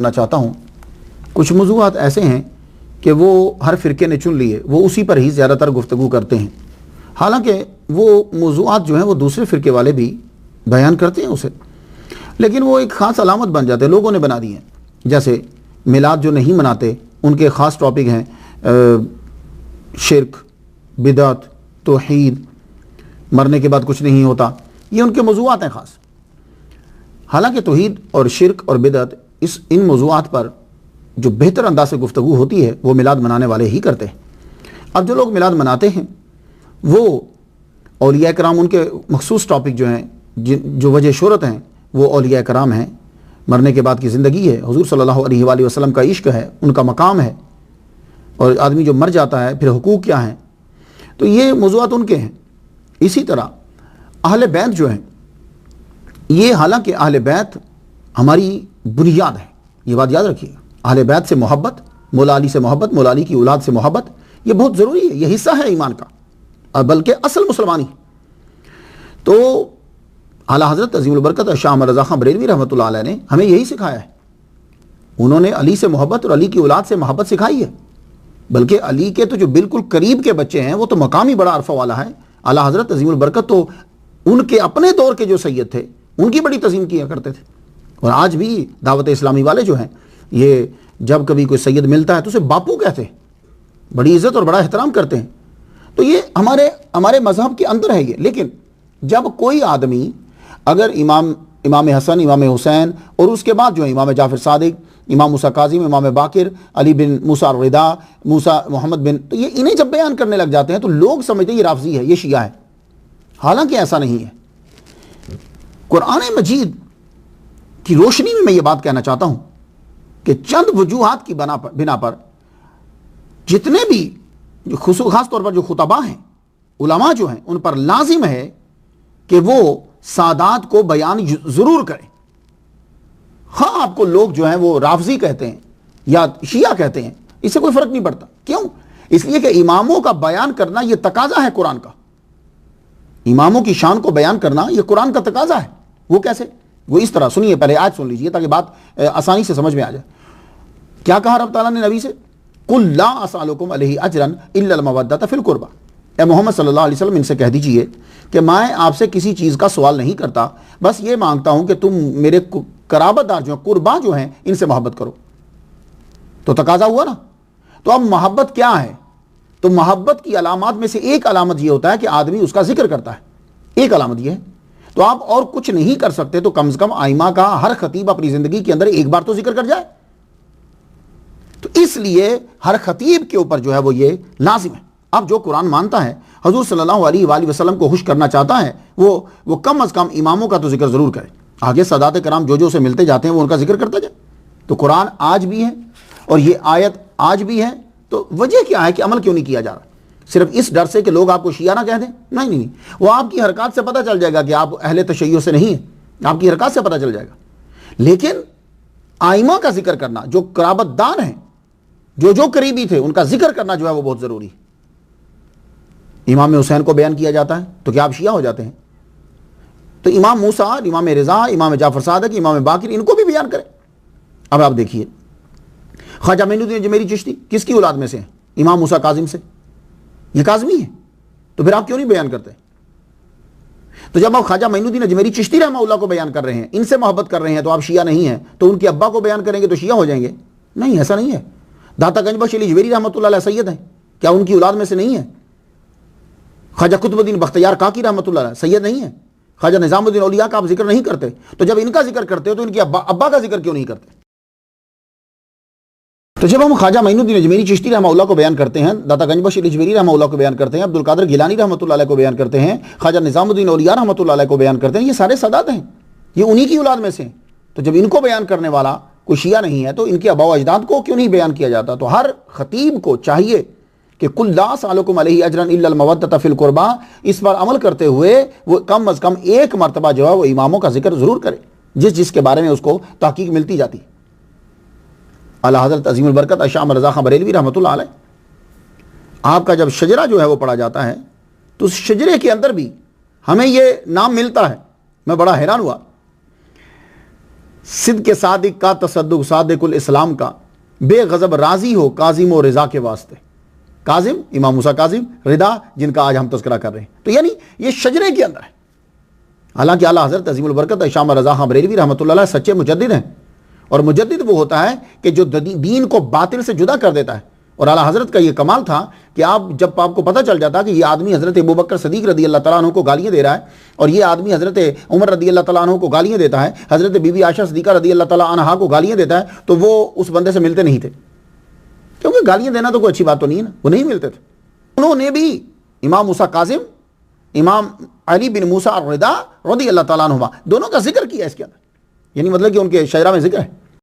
کرنا چاہتا ہوں، کچھ موضوعات ایسے ہیں کہ وہ ہر فرقے نے چن لیے، وہ اسی پر ہی زیادہ تر گفتگو کرتے ہیں، حالانکہ وہ موضوعات جو ہیں وہ دوسرے فرقے والے بھی بیان کرتے ہیں اسے، لیکن وہ ایک خاص علامت بن جاتے ہیں، لوگوں نے بنا دی ہیں۔ جیسے میلاد جو نہیں مناتے ان کے خاص ٹاپک ہیں شرک، بدعت، توحید، مرنے کے بعد کچھ نہیں ہوتا، یہ ان کے موضوعات ہیں خاص۔ حالانکہ توحید اور شرک اور بدعت ان موضوعات پر جو بہتر انداز سے گفتگو ہوتی ہے وہ میلاد منانے والے ہی کرتے ہیں۔ اب جو لوگ میلاد مناتے ہیں وہ اولیاء کرام، ان کے مخصوص ٹاپک جو ہیں، جو وجہ شہرت ہیں، وہ اولیاء کرام ہیں، مرنے کے بعد کی زندگی ہے، حضور صلی اللہ علیہ وآلہ وسلم کا عشق ہے، ان کا مقام ہے، اور آدمی جو مر جاتا ہے پھر حقوق کیا ہیں، تو یہ موضوعات ان کے ہیں۔ اسی طرح اہل بیت جو ہیں، یہ حالانکہ اہل بیت ہماری بنیاد ہے، یہ بات یاد رکھیے، اہل بیت سے محبت، مولا علی سے محبت، مولا علی کی اولاد سے محبت، یہ بہت ضروری ہے، یہ حصہ ہے ایمان کا، اور بلکہ اصل مسلمانی۔ تو اعلیٰ حضرت عظیم البرکت شاہ احمد رضا خان بریلوی رحمۃ اللہ علیہ نے ہمیں یہی سکھایا ہے، انہوں نے علی سے محبت اور علی کی اولاد سے محبت سکھائی ہے، بلکہ علی کے تو جو بالکل قریب کے بچے ہیں وہ تو مقام ہی بڑا عرفہ والا ہے۔ اعلیٰ حضرت عظیم البرکت تو ان کے اپنے دور کے جو سید تھے ان کی بڑی تعظیم کیا کرتے تھے، اور آج بھی دعوت اسلامی والے جو ہیں یہ جب کبھی کوئی سید ملتا ہے تو اسے باپو کہتے ہیں، بڑی عزت اور بڑا احترام کرتے ہیں۔ تو یہ ہمارے مذہب کے اندر ہے یہ۔ لیکن جب کوئی آدمی اگر امام حسن، امام حسین، اور اس کے بعد جو ہے امام جعفر صادق، امام موسیٰ کاظم، امام باقر، علی بن موسیٰ الرضا، موسیٰ محمد بن، تو یہ انہیں جب بیان کرنے لگ جاتے ہیں تو لوگ سمجھتے ہیں یہ رافضی ہے، یہ شیعہ ہے، حالانکہ ایسا نہیں ہے۔ قرآن مجید کی روشنی میں یہ بات کہنا چاہتا ہوں کہ چند وجوہات کی بنا پر جتنے بھی خاص طور پر جو خطباء ہیں، علماء جو ہیں، ان پر لازم ہے کہ وہ سادات کو بیان ضرور کریں، ہاں آپ کو لوگ جو ہیں وہ رافضی کہتے ہیں یا شیعہ کہتے ہیں، اس سے کوئی فرق نہیں پڑتا۔ کیوں؟ اس لیے کہ اماموں کا بیان کرنا یہ تقاضا ہے قرآن کا، اماموں کی شان کو بیان کرنا یہ قرآن کا تقاضا ہے۔ وہ کیسے؟ وہ اس طرح، سنیے، پہلے آیت سن لیجئے تاکہ بات آسانی سے سمجھ میں آ جائے۔ کیا کہا رب تعالیٰ نے نبی سے؟ قُلْ لَا أَسْأَلُكُمْ عَلَيْهِ أَجْرًا إِلَّا الْمَوَدَّةَ فِي الْقُرْبَى، اے محمد صلی اللہ علیہ وسلم ان سے کہہ دیجئے کہ میں آپ سے کسی چیز کا سوال نہیں کرتا، بس یہ مانگتا ہوں کہ تم میرے قرابت دار جو ہیں، قربا جو ہیں، ان سے محبت کرو۔ تو تقاضا ہوا نا۔ تو اب محبت کیا ہے؟ تو محبت کی علامات میں سے ایک علامت یہ ہوتا ہے کہ آدمی اس کا ذکر کرتا ہے، ایک علامت یہ ہے۔ تو آپ اور کچھ نہیں کر سکتے تو کم از کم ائمہ کا ہر خطیب اپنی زندگی کے اندر ایک بار تو ذکر کر جائے۔ تو اس لیے ہر خطیب کے اوپر جو ہے وہ یہ لازم ہے۔ اب جو قرآن مانتا ہے، حضور صلی اللہ علیہ وآلہ وسلم کو خوش کرنا چاہتا ہے، وہ کم از کم اماموں کا تو ذکر ضرور کرے۔ آگے سادات کرام جو سے ملتے جاتے ہیں وہ ان کا ذکر کرتا جائے۔ تو قرآن آج بھی ہے اور یہ آیت آج بھی ہے، تو وجہ کیا ہے کہ عمل کیوں نہیں کیا جا رہا؟ صرف اس ڈر سے کہ لوگ آپ کو شیعہ نہ کہہ دیں؟ نہیں، وہ آپ کی حرکات سے پتہ چل جائے گا کہ آپ اہل تشیع سے نہیں ہیں، آپ کی حرکات سے پتہ چل جائے گا۔ لیکن ائمہ کا ذکر کرنا، جو قرابت دار ہیں، جو قریبی تھے، ان کا ذکر کرنا جو ہے وہ بہت ضروری ہے۔ امام حسین کو بیان کیا جاتا ہے تو کیا آپ شیعہ ہو جاتے ہیں؟ تو امام موسیٰ، امام رضا، امام جعفر صادق، امام باقر، ان کو بھی بیان کریں۔ اب آپ دیکھیے، خواجہ معین الدین اجمیری چشتی کس کی اولاد میں سے ہیں؟ امام موسیٰ کاظم سے، یہ کاظمی ہے، تو پھر آپ کیوں نہیں بیان کرتے؟ تو جب آپ خواجہ معین الدین اجمیری چشتی رحمہ اللہ کو بیان کر رہے ہیں، ان سے محبت کر رہے ہیں، تو آپ شیعہ نہیں ہیں، تو ان کے ابا کو بیان کریں گے تو شیعہ ہو جائیں گے؟ نہیں، ایسا نہیں ہے۔ داتا گنج بخش علی اجمیری رحمۃ اللہ علیہ سید ہیں، کیا ان کی اولاد میں سے نہیں ہے؟ خواجہ قطب الدین بختیار کاکی رحمۃ اللہ علیہ سید نہیں ہے؟ خواجہ نظام الدین اولیاء کا آپ ذکر نہیں کرتے، تو جب ان کا ذکر کرتے ہو تو ان کے ابا کا ذکر کیوں نہیں کرتے؟ تو جب ہم خواجہ معین الدین اجمیری چشتی رحمہ اللہ کو بیان کرتے ہیں، داتا گنج بخش اجمیری رحمہ اللہ کو بیان کرتے ہیں، عبد القادر گیلانی رحمۃ اللہ علیہ کو بیان کرتے ہیں، خواجہ نظام الدین اولیاء رحمۃ اللہ علیہ کو بیان کرتے ہیں، یہ سارے سادات ہیں، یہ انہی کی اولاد میں سے ہیں۔ تو جب ان کو بیان کرنے والا کوئی شیعہ نہیں ہے تو ان کے آباء و اجداد کو کیوں نہیں بیان کیا جاتا؟ تو ہر خطیب کو چاہیے کہ قُلْ لَا أَسْأَلُكُمْ عَلَيْهِ أَجْرًا إِلَّا الْمَوَدَّةَ فِي الْقُرْبَى، اس پر عمل کرتے ہوئے وہ کم از کم ایک مرتبہ جو ہے وہ اماموں کا ذکر ضرور کرے، جس کے بارے میں اس کو تحقیق ملتی جاتی۔ اعلیٰ حضرت عظیم البرکت شاہ احمد رضا خان بریلوی رحمۃ اللہ علیہ، آپ کا جب شجرہ جو ہے وہ پڑھا جاتا ہے تو اس شجرے کے اندر بھی ہمیں یہ نام ملتا ہے۔ میں بڑا حیران ہوا صدق صادق کا تصدق صادق الاسلام کا، بے غضب راضی ہو کاظم و رضا کے واسطے. کاظم امام موسیٰ کاظم، رضا جن کا آج ہم تذکرہ کر رہے ہیں. تو یعنی یہ شجرے کے اندر ہے. حالانکہ اعلیٰ حضرت عظیم البرکت شام رضا خان بریلوی رحمۃ اللہ علیہ سچے مجدد ہیں، اور مجدد وہ ہوتا ہے کہ جو دین کو باطل سے جدا کر دیتا ہے. اور اعلیٰ حضرت کا یہ کمال تھا کہ جب آپ کو پتہ چل جاتا کہ یہ آدمی حضرت ابوبکر صدیق رضی اللہ تعالیٰ عنہ کو گالیاں دے رہا ہے، اور یہ آدمی حضرت عمر رضی اللہ تعالیٰ عنہ کو گالیاں دیتا ہے، حضرت بی بی عائشہ صدیقہ رضی اللہ تعالیٰ عنہا کو گالیاں دیتا ہے، تو وہ اس بندے سے ملتے نہیں تھے، کیونکہ گالیاں دینا تو کوئی اچھی بات تو نہیں ہے نا. وہ نہیں ملتے تھے. انہوں نے بھی امام موسیٰ کاظم، امام علی بن موسیٰ الرضا رضی اللہ تعالیٰ عنہما دونوں کا ذکر کیا اس کے اندر. یعنی مطلب کہ ان کے شعرا میں ذکر ہے.